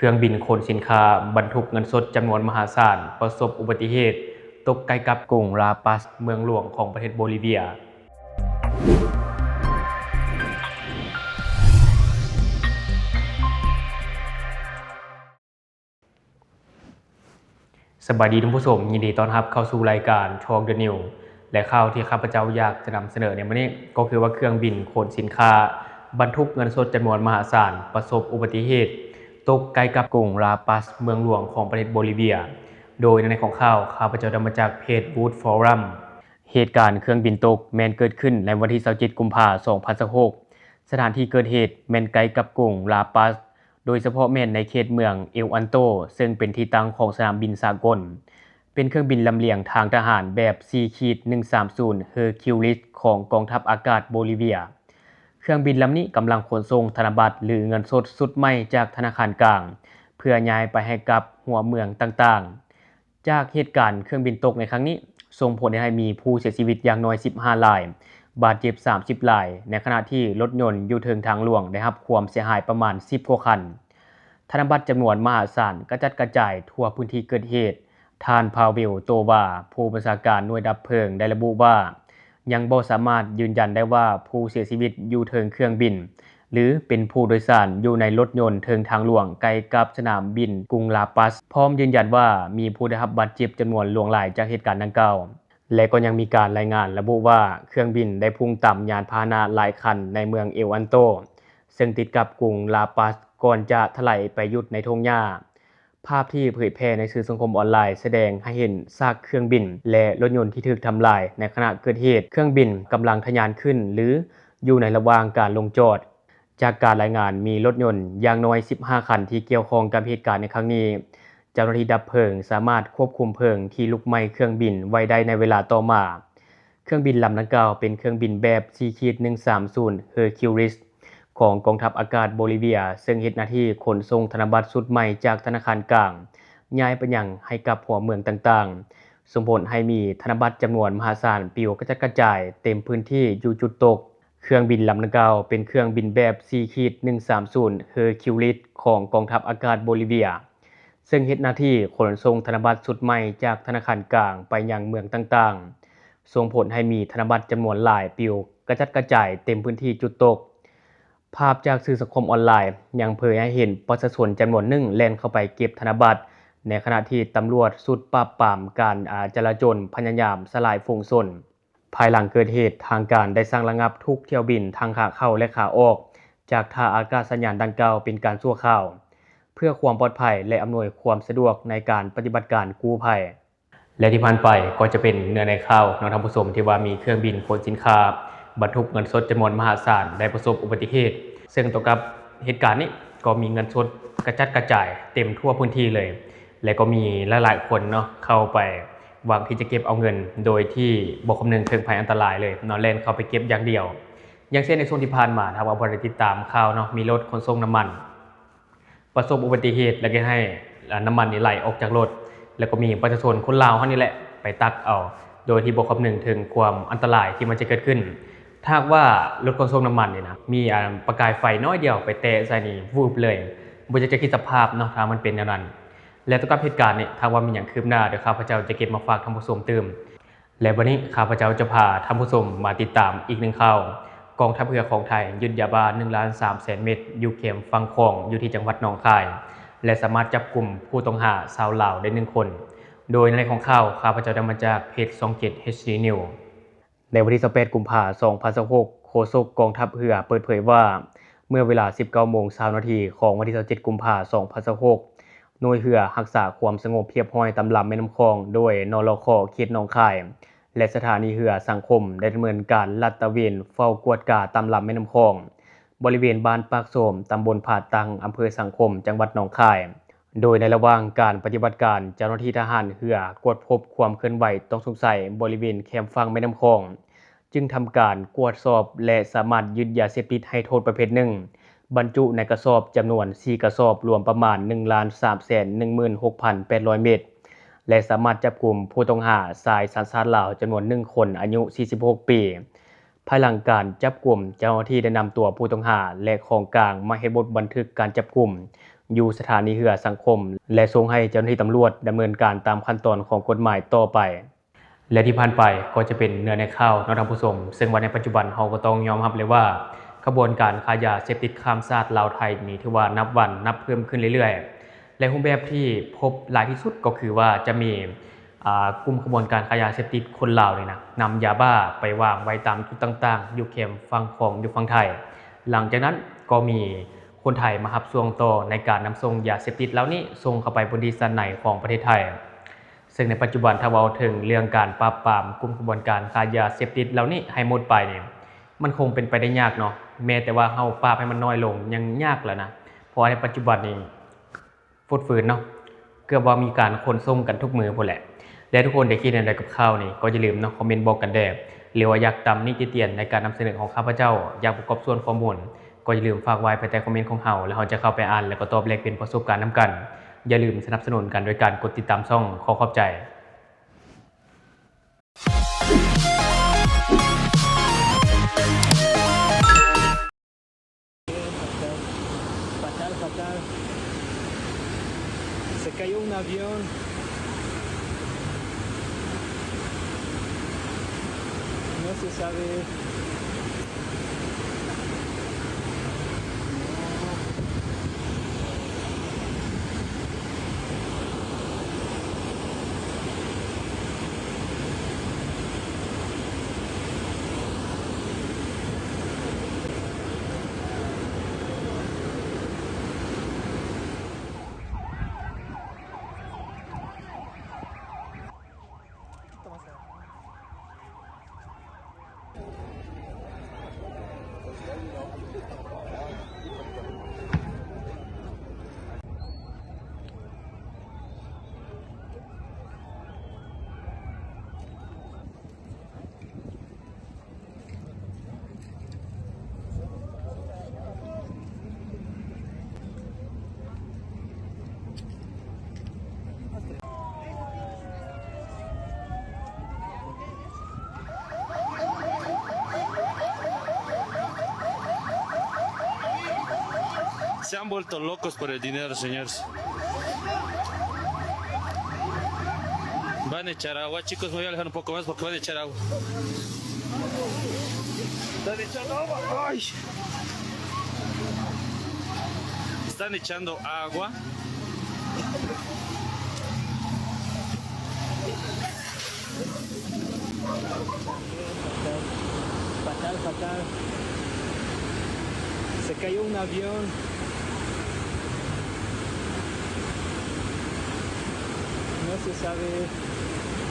รื่องบินขนสินค้าบรรทุกเงินสดจำนวนมหาศาลประสบอุบัติเหตุตกใกล้กับกรุงลาปัสเมืองหลวงของประเทศโบลิเวียสวัสดีท่านผู้ชมยินดีต้อนรับเข้าสู่รายการ Talk the News และข่าวที่ข้าพเจ้าอยากจะนำเสนอในวันนี้ก็คือว่าเครื่องบินขนสินค้าบรรทุกเงินสดจำนวนมหาศาลประสบอุบัติเหตุตกใกล้กับกรุงลาปัสเมืองหลวงของประเทศโบลิเวียโดยในของข่าวข้าพเจ้าได้มาจากเพจ Wood Forum เหตุการณ์เครื่องบินตกแม้นเกิดขึ้นในวันที่27กุมภาพันธ์2016สถานที่เกิดเหตุแม้นใกล้กับกรุงลาปัสโดยเฉพาะแม้นในเขตเมืองเอลอันโตซึ่งเป็นที่ตั้งของสนามบินสากลเป็นเครื่องบินลำเลียงทางทหารแบบ C-130 Hercules ของกองทัพอากาศโบลิเวียเครื่องบินลำนี้กำลังขนส่งธนบัตรหรือเงินสดสุดใหม่จากธนาคารกลางเพื่อย้ายไปให้กับหัวเมืองต่างๆจากเหตุการณ์เครื่องบินตกในครั้งนี้ส่งผลให้มีผู้เสียชีวิตอย่างน้อย15รายบาดเจ็บ30รายในขณะที่รถยนต์อยู่เทิงทางหลวงได้รับความเสียหายประมาณ10กว่าคันธนบัตรจำนวนมหาศาลกระจัดกระจายทั่วพื้นที่เกิดเหตุท่านพาเวลโตวาผู้บัญชาการหน่วยดับเพลิงได้ระบุว่ายังบ่สามารถยืนยันได้ว่าผู้เสียชีวิตอยู่เทิงเครื่องบินหรือเป็นผู้โดยสารอยู่ในรถยนต์เทิงทางหลวงใกล้กับสนามบินกรุงลาปัสพร้อมยืนยันว่ามีผู้ได้รับบาดเจ็บจำนวนหลวงหลายจากเหตุการณ์ดังกล่าวและก็ยังมีการรายงานระบุว่าเครื่องบินได้พุ่งต่ำยานพาหนะหลายคันในเมืองเอลอันโตซึ่งติดกับกรุงลาปัสก่อนจะถลายไปหยุดในทุ่งหญ้าภาพที่เผยแพร่ในสื่อสังคมออนไลน์แสดงให้เห็นซากเครื่องบินและรถยนต์ที่ถูกทำลายในขณะเกิดเหตุเครื่องบินกำลังทะยานขึ้นหรืออยู่ในระหว่างการลงจอดจากการรายงานมีรถยนต์อย่างน้อย15คันที่เกี่ยวข้องกับเหตุการณ์ในครั้งนี้เจ้าหน้าที่ดับเพลิงสามารถควบคุมเพลิงที่ลุกไหม้เครื่องบินไว้ได้ในเวลาต่อมาเครื่องบินลำดังกล่าวเป็นเครื่องบินแบบ C-130 Hercules ของกองทัพอากาศโบลิเวียซึ่งเฮ็ดหน้าที่ขนส่งธนบัตรสุดใหม่จากธนาคารกลางย้ายไปยังให้กับหัวเมืองต่างๆส่งผลให้มีธนบัตรจำนวนมหาศาลปลิวกระจัดกระจายเต็มพื้นที่อยู่จุดตกเครื่องบินลำดังกล่าวเป็นเครื่องบินแบบ C-130 Hercules ของกองทัพอากาศโบลิเวียซึ่งเฮ็ดหน้าที่ขนส่งธนบัตรสุดใหม่จากธนาคารกลางไปยังเมืองต่างๆส่งผลให้มีธนบัตรจำนวนหลายปลิวกระจัดกระจายเต็มพื้นที่จุดตกภาพจากสื่อสังคมออนไลน์ยังเผยให้เห็นประชาชนจำนวนหนึ่งแล่นเข้าไปเก็บธนบัตรในขณะที่ตำรวจชุดปราบปรามการจลาจลพยายามสลายฝูงชนภายหลังเกิดเหตุทางการได้สั่งระงับทุกเที่ยวบินทั้งขาเข้าและขาออกจากท่าอากาศยานดังกล่าวเป็นการชั่วคราวเพื่อความปลอดภัยและอำนวยความสะดวกในการปฏิบัติการกู้ภัยและที่ผ่านไปก็จะเป็นเนื้อในข่าวน้องท่านผู้ชมที่ว่ามีเครื่องบินขนสินค้าบรรทุกเงินสดจำนวนมหาศาลได้ประสบอุบัติเหตุซึ่งต่อกับเหตุการณ์นี้ก็มีเงินสดกระจัดกระจายเต็มทั่วพื้นที่เลยและก็มีหลายๆคนเนาะเข้าไปหวังที่จะเก็บเอาเงินโดยที่บ่คำนึงถึงภัยอันตรายเลยนอนเล่นเข้าไปเก็บอย่างเดียวอย่างเช่นในช่วงที่ผ่านมาถ้าว่าบ่ได้ติดตามข่าวเนาะมีรถขนส่งน้ำมันประสบอุบัติเหตุและก็ให้น้ำมันนี่ไหลออกจากรถแล้วก็มีประชาชนคนลาวเฮานี่แหละไปตักเอาโดยที่บ่คำนึงถึงความอันตรายที่มันจะเกิดขึ้นถ้าว่ารถขนส่งน้ำมันนี่นะมีประกายไฟน้อยเดียวไปแตะใส่นี่วูบเลยบ่จะคิดสภาพเนาะถ้ามันเป็นอย่างนั้นและต่อกับเหตุการณ์นี้ถ้าว่ามีอย่างคืบหน้าเดี๋ยวข้าพเจ้าจะเก็บมาฝากท่านผู้ชมเติมและวันนี้ข้าพเจ้าจะพาท่านผู้ชมมาติดตามอีกหนึ่งข่าวกองทัพเรือของไทยยึดยาบ้า 1,300,000 เม็ดอยู่เข็มฝั่งคลองอยู่ที่จังหวัดหนองคายและสามารถจับกลุ่มผู้ต้องหาชาวลาวได้1คนโดยในของข่าวข้าพเจ้าได้มาจากเพจ27 HD News ในวันที่28กุมภาพันธ์2026โฆษกกองทัพเรือเปิดเผยว่าเมื่อเวลา 19:20 น.ของวันที่27กุมภาพันธ์2026หน่วยเรือรักษาความสงบเรียบร้อยตามลำแม่น้ำคลองโดยนรค.เขตหนองคายและสถานีเรือสังคมได้ดำเนินการลาดตระเวนเฝ้ากวดกาตามลำแม่น้ำคลองบริเวณบ้านปากโสมตำบลผาตังอำเภอสังคมจังหวัดหนองคายโดยในระหว่างการปฏิบัติการเจ้าหน้าที่ทหารเรือกวดพบความเคลื่อนไหวต้องสงสัยบริเวณแคมป์ฝั่งแม่น้ำคลองจึงทำการกวดสอบและสามารถยึดยาเสพติดให้โทษประเภทหนึ่งบรรจุในกระสอบจำนวน4กระสอบรวมประมาณ 1,316,800 เม็ดและสามารถจับกุมผู้ต้องหาชายสัญชาติลาวจำนวน1คนอายุ46ปีภายหลังการจับกุมเจ้าหน้าที่ได้นำตัวผู้ต้องหาและของกลางมาเฮ็ดบทบันทึกการจับกุม อยู่สถานีเหือสังคมและส่งให้เจ้าหน้าที่ตำรวจดำเนินการตามขั้นตอนของกฎหมายต่อไปและที่ผ่านไปก็จะเป็นเนื้อในข่าวท่านผู้ชมซึ่งว่าในปัจจุบันเราก็ต้องยอมรับเลยว่าขบวนการค้ายาเสพติดข้ามชาติลาวไทยนี่ถือว่านับวันนับเพิ่มขึ้นเรื่อยๆและรูปแบบที่พบหลายที่สุดก็คือว่าจะมีกลุ่มขบวนการค้ายาเสพติดคนลาวนี่นะนำยาบ้าไปวางไว้ตามจุดต่างๆอยู่เข็มฝั่งของอยู่ฝั่งไทยหลังจากนั้นก็มีคนไทยมารับช่วงต่อในการนำส่งยาเสพติดเหล่านี้ส่งเข้าไปบนดินแดนในของประเทศไทยซึ่งในปัจจุบันถ้าเว้าถึงเรื่องการปราบปรามกลุ่มขบวนการค้ายาเสพติดเหล่านี้ให้หมดไปนี่มันคงเป็นไปได้ยากเนาะแม้แต่ว่าเฮาปราบให้มันน้อยลงยังยากแล้วนะเพราะในปัจจุบันนี้ฟุดฝืนเนาะเกือบว่ามีการคนส่งกันทุกมือพุ่นแหละและทุกคนได้คิดอะไรกับข่าวนี้ก็อย่าลืมเนาะคอมเมนต์บอกกันแด้หรือว่าอยากตำนิติเตียนในการนำเสนอของข้าพเจ้าอยากประกอบส่วนข้อมูลก็อย่าลืมฝากไว้ภายใต้คอมเมนต์ของเฮาแล้วเฮาจะเข้าไปอ่านแล้วก็ตอบแลกเปลี่ยนประสบการณ์นำกันอย่าลืมสนับสนุนกันโดยการกดติดตามช่องขอขอบใจfatal. Se cayó un avión. No se sabe. Se han vuelto locos por el dinero, señores. Van a echar agua, chicos, me voy a alejar un poco más porque van a echar agua. Están echando agua. ¡Ay! Están echando agua. Fatal. Se cayó un avión. No se sabe